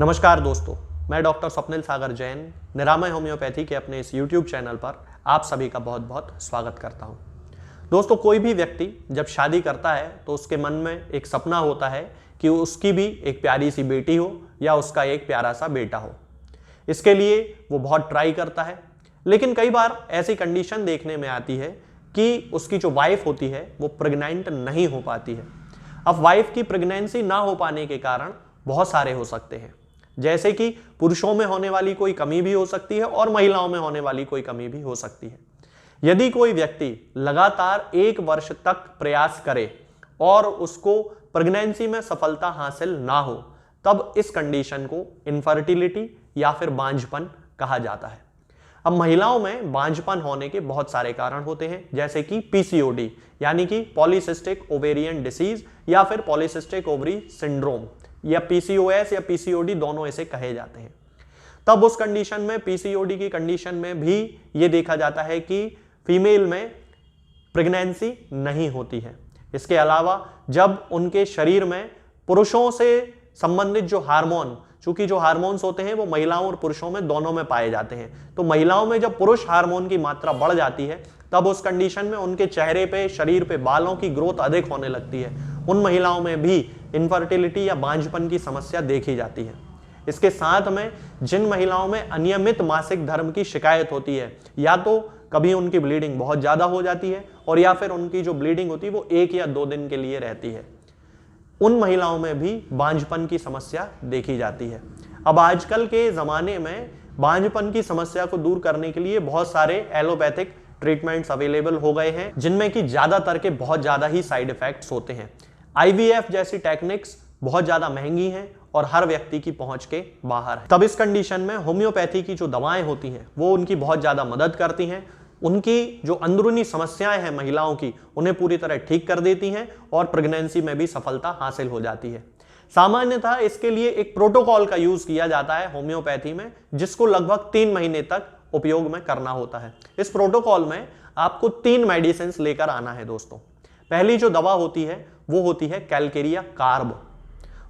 नमस्कार दोस्तों, मैं डॉक्टर स्वप्निल सागर जैन निरामय होम्योपैथी के अपने इस YouTube चैनल पर आप सभी का बहुत बहुत स्वागत करता हूं। दोस्तों, कोई भी व्यक्ति जब शादी करता है तो उसके मन में एक सपना होता है कि उसकी भी एक प्यारी सी बेटी हो या उसका एक प्यारा सा बेटा हो। इसके लिए वो बहुत ट्राई करता है, लेकिन कई बार ऐसी कंडीशन देखने में आती है कि उसकी जो वाइफ होती है वो प्रेग्नेंट नहीं हो पाती है। अब वाइफ की प्रेगनेंसी ना हो पाने के कारण बहुत सारे हो सकते हैं, जैसे कि पुरुषों में होने वाली कोई कमी भी हो सकती है और महिलाओं में होने वाली कोई कमी भी हो सकती है। यदि कोई व्यक्ति लगातार 1 वर्ष तक प्रयास करे और उसको प्रेगनेंसी में सफलता हासिल ना हो, तब इस कंडीशन को इनफर्टिलिटी या फिर बांझपन कहा जाता है। अब महिलाओं में बांझपन होने के बहुत सारे कारण होते हैं, जैसे कि पीसीओडी यानी कि पॉलीसिस्टिक ओवेरियन डिसीज या फिर पॉलीसिस्टिक ओवरी सिंड्रोम, या पीसीओएस या पीसीओडी दोनों इसे कहे जाते हैं। तब उस कंडीशन में, पीसीओडी की कंडीशन में भी ये देखा जाता है कि फीमेल में प्रेगनेंसी नहीं होती है। इसके अलावा जब उनके शरीर में पुरुषों से संबंधित जो हार्मोन, चूंकि जो हार्मोन्स होते हैं वो महिलाओं और पुरुषों में दोनों में पाए जाते हैं, तो महिलाओं में जब पुरुष हार्मोन की मात्रा बढ़ जाती है तब उस कंडीशन में उनके चेहरे पे, शरीर पे बालों की ग्रोथ अधिक होने लगती है। उन महिलाओं में भी इनफर्टिलिटी या बांझपन की समस्या देखी जाती है। इसके साथ में जिन महिलाओं में अनियमित मासिक धर्म की शिकायत होती है, या तो कभी उनकी ब्लीडिंग बहुत ज्यादा हो जाती है और या फिर उनकी जो ब्लीडिंग होती है वो 1 या 2 दिन के लिए रहती है, उन महिलाओं में भी बांझपन की समस्या देखी जाती है। अब आजकल के ज़माने में बांझपन की समस्या को दूर करने के लिए बहुत सारे एलोपैथिक ट्रीटमेंट्स अवेलेबल हो गए हैं, जिनमें कि ज़्यादातर के बहुत ज़्यादा ही साइड इफ़ेक्ट्स होते हैं। IVF जैसी टेक्निक्स बहुत ज़्यादा महंगी हैं और हर व्यक्ति की पहुंच के बाहर है। तब इस कंडीशन में होम्योपैथी की जो दवाएं होती हैं वो उनकी बहुत ज़्यादा मदद करती हैं। उनकी जो अंदरूनी समस्याएं हैं महिलाओं की, उन्हें पूरी तरह ठीक कर देती हैं और प्रेगनेंसी में भी सफलता हासिल हो जाती है। सामान्यतः इसके लिए एक प्रोटोकॉल का यूज किया जाता है होम्योपैथी में, जिसको लगभग 3 महीने तक उपयोग में करना होता है। इस प्रोटोकॉल में आपको 3 मेडिसिन लेकर आना है दोस्तों। पहली जो दवा होती है वो होती है Calcarea carb.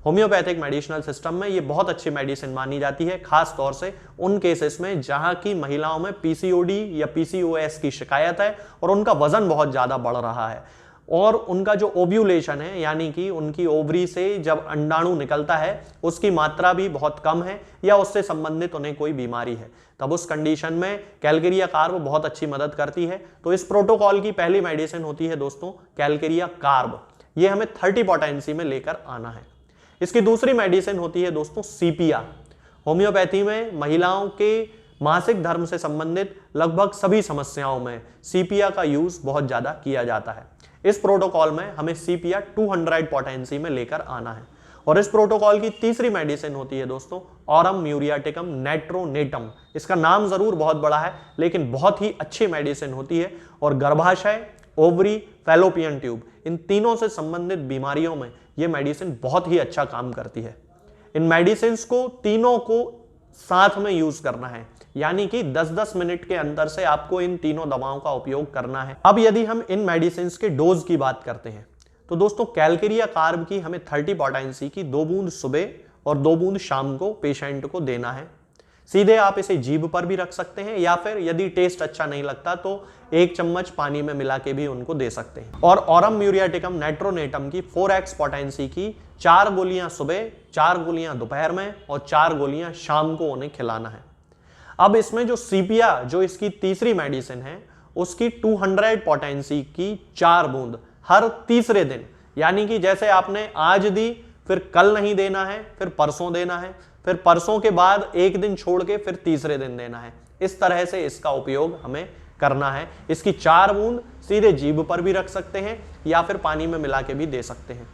Homeopathic medicinal system में ये बहुत अच्छी मेडिसिन मानी जाती है, खास तौर से उन केसेस में जहां की महिलाओं में पीसीओडी या पीसीओएस की शिकायत है और उनका वजन बहुत ज्यादा बढ़ रहा है और उनका जो ओव्यूलेशन है, यानी कि उनकी ओवरी से जब अंडाणु निकलता है उसकी मात्रा भी बहुत कम है या उससे संबंधित उन्हें कोई बीमारी है। तब उस कंडीशन में कैलकेरिया कार्ब बहुत अच्छी मदद करती है। तो इस प्रोटोकॉल की पहली मेडिसिन होती है दोस्तों कैलकेरिया कार्ब। ये हमें 30 पोटेंसी में लेकर आना है। इसकी दूसरी मेडिसिन होती है दोस्तों सीपिया। होम्योपैथी में महिलाओं के मासिक धर्म से संबंधित लगभग सभी समस्याओं में सीपिया का यूज बहुत ज्यादा किया जाता है। इस प्रोटोकॉल में हमें सीपिया 200 पोटेंसी में लेकर आना है। और इस प्रोटोकॉल की तीसरी मेडिसिन होती है दोस्तों ऑरम म्यूरियाटिकम नेट्रोनेटम। इसका नाम जरूर बहुत बड़ा है, लेकिन बहुत ही अच्छी मेडिसिन होती है और गर्भाशय, ओवरी, फैलोपियन ट्यूब, इन तीनों से संबंधित बीमारियों में यह मेडिसिन बहुत ही अच्छा काम करती है। इन मेडिसिन को तीनों को साथ में यूज करना है, यानी कि 10-10 मिनट के अंतर से आपको इन तीनों दवाओं का उपयोग करना है। अब यदि हम इन मेडिसिन के डोज की बात करते हैं तो दोस्तों कैलकेरिया कार्ब की हमें 30 पोटेंसी की 2 बूंद सुबह और 2 बूंद शाम को पेशेंट को देना है। सीधे आप इसे जीभ पर भी रख सकते हैं या फिर यदि टेस्ट अच्छा नहीं लगता तो 1 चम्मच पानी में मिला के भी उनको दे सकते हैं। और ऑरम म्यूरियाटिकम नेट्रोनेटम की 4x पोटेंसी की 4 गोलियां सुबह, 4 गोलियां दोपहर में और 4 गोलियां शाम को उन्हें खिलाना है। अब इसमें जो सीपिया, जो इसकी तीसरी मेडिसिन है, उसकी 200 पोटेंसी की 4 बूंद हर तीसरे दिन, यानी कि जैसे आपने आज दी फिर कल नहीं देना है, फिर परसों देना है, फिर परसों के बाद 1 दिन छोड़ के फिर तीसरे दिन देना है। इस तरह से इसका उपयोग हमें करना है। इसकी 4 बूंद सीधे जीभ पर भी रख सकते हैं या फिर पानी में मिला के भी दे सकते हैं।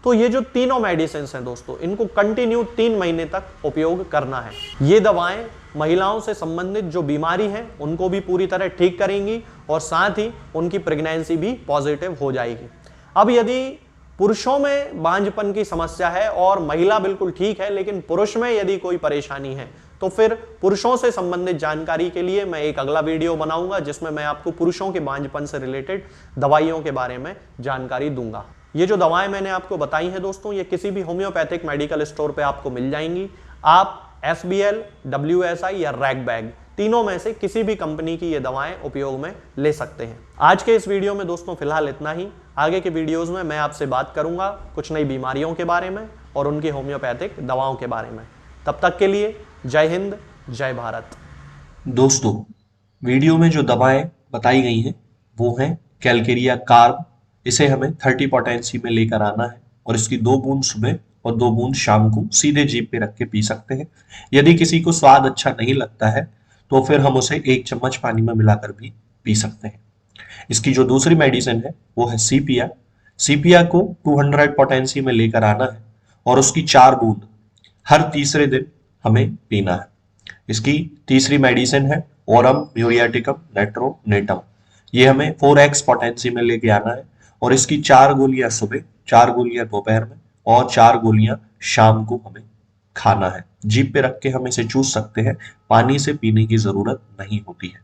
तो ये जो तीनों मेडिसिन हैं दोस्तों, इनको कंटिन्यू 3 महीने तक उपयोग करना है। ये दवाएं महिलाओं से संबंधित जो बीमारी है उनको भी पूरी तरह ठीक करेंगी और साथ ही उनकी प्रेगनेंसी भी पॉजिटिव हो जाएगी। अब यदि पुरुषों में बांझपन की समस्या है और महिला बिल्कुल ठीक है, लेकिन पुरुष में यदि कोई परेशानी है तो फिर पुरुषों से संबंधित जानकारी के लिए मैं एक अगला वीडियो बनाऊंगा जिसमें मैं आपको पुरुषों के बांझपन से रिलेटेड दवाइयों के बारे में जानकारी दूंगा। ये जो दवाएं मैंने आपको बताई हैं दोस्तों, ये किसी भी होम्योपैथिक मेडिकल स्टोर पे आपको मिल जाएंगी। आप SBL, WSI या रैगबैग तीनों में से किसी भी कंपनी की ये दवाएं उपयोग में ले सकते हैं। आज के इस वीडियो में दोस्तों फिलहाल इतना ही। आगे के वीडियोस में मैं आपसे बात करूंगा कुछ नई बीमारियों के बारे में और उनकी होम्योपैथिक दवाओं के बारे में। तब तक के लिए जय हिंद, जय भारत। दोस्तों, वीडियो में जो दवाएं बताई गई हैं वो हैं कैलकेरिया कार्ब। इसे हमें 30 पोटेंसी में लेकर आना है और इसकी 2 बूंद सुबह और 2 बूंद शाम को सीधे जीभ पे रख के पी सकते हैं। यदि किसी को स्वाद अच्छा नहीं लगता है तो फिर हम उसे 1 चम्मच पानी में मिलाकर भी पी सकते हैं। इसकी जो दूसरी मेडिसिन है वो है सीपिया। सीपिया को 200 पोटेंसी में लेकर आना है और उसकी 4 बूंद हर तीसरे दिन हमें पीना है। इसकी तीसरी मेडिसिन है ओरम म्यूरियाटिकम नेट्रोनेटम। ये हमें 4x पोटेंसी में लेके आना है और इसकी 4 गोलियां सुबह, 4 गोलियां दोपहर में और 4 गोलियां शाम को हमें खाना है। जीभ पे रख के हम इसे चूस सकते हैं, पानी से पीने की जरूरत नहीं होती है।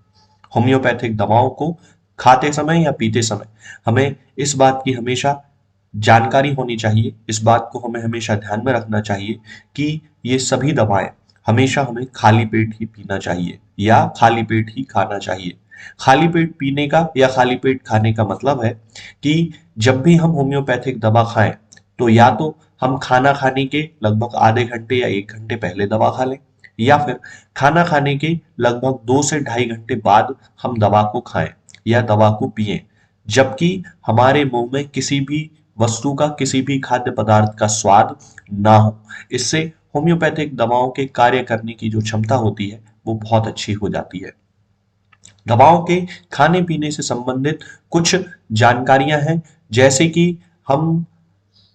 होम्योपैथिक दवाओं को खाते समय या पीते समय हमें इस बात की हमेशा जानकारी होनी चाहिए, इस बात को हमें हमेशा ध्यान में रखना चाहिए कि ये सभी दवाएं हमेशा हमें खाली पेट ही पीना चाहिए या खाली पेट ही खाना चाहिए। खाली पेट पीने का या खाली पेट खाने का मतलब है कि जब भी हम होम्योपैथिक दवा खाएं तो या तो हम खाना खाने के लगभग आधे घंटे या 1 घंटे पहले दवा खा लें या फिर खाना खाने के लगभग 2 से 2.5 घंटे बाद हम दवा को खाएं या दवा को पिएं, जबकि हमारे मुंह में किसी भी वस्तु का, किसी भी खाद्य पदार्थ का स्वाद ना हो। इससे होम्योपैथिक दवाओं के कार्य करने की जो क्षमता होती है वो बहुत अच्छी हो जाती है। दवाओं के खाने पीने से संबंधित कुछ जानकारियां हैं, जैसे कि हम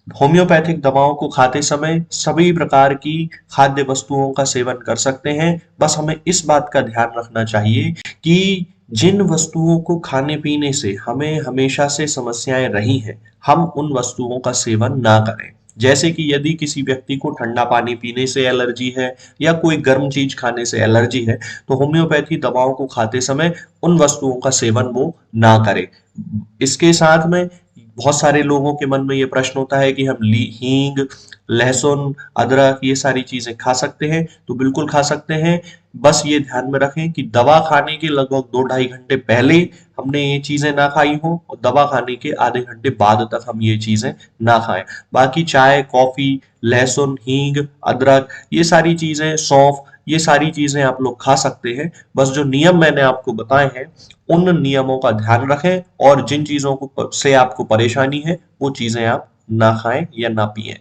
होम्योपैथिक दवाओं को खाते समय सभी प्रकार की खाद्य वस्तुओं का सेवन कर सकते हैं। बस हमें इस बात का ध्यान रखना चाहिए कि जिन वस्तुओं को खाने पीने से हमें हमेशा से समस्याएं रही हैं, हम उन वस्तुओं का सेवन ना करें। जैसे कि यदि किसी व्यक्ति को ठंडा पानी पीने से एलर्जी है या कोई गर्म चीज खाने से एलर्जी है तो होम्योपैथी दवाओं को खाते समय उन वस्तुओं का सेवन वो ना करे। इसके साथ में बहुत सारे लोगों के मन में ये प्रश्न होता है कि हम हींग, लहसुन, अदरक ये सारी चीजें खा सकते हैं, तो बिल्कुल खा सकते हैं। बस ये ध्यान में रखें कि दवा खाने के लगभग 2-2.5 घंटे पहले हमने ये चीजें ना खाई हो और दवा खाने के आधे घंटे बाद तक हम ये चीजें ना खाएं। बाकी चाय, कॉफी, लहसुन, हींग, अदरक ये सारी चीजें, सौंफ, ये सारी चीजें आप लोग खा सकते हैं। बस जो नियम मैंने आपको बताए हैं उन नियमों का ध्यान रखें और जिन चीजों को से आपको परेशानी है वो चीजें आप ना खाएं या ना पिएं।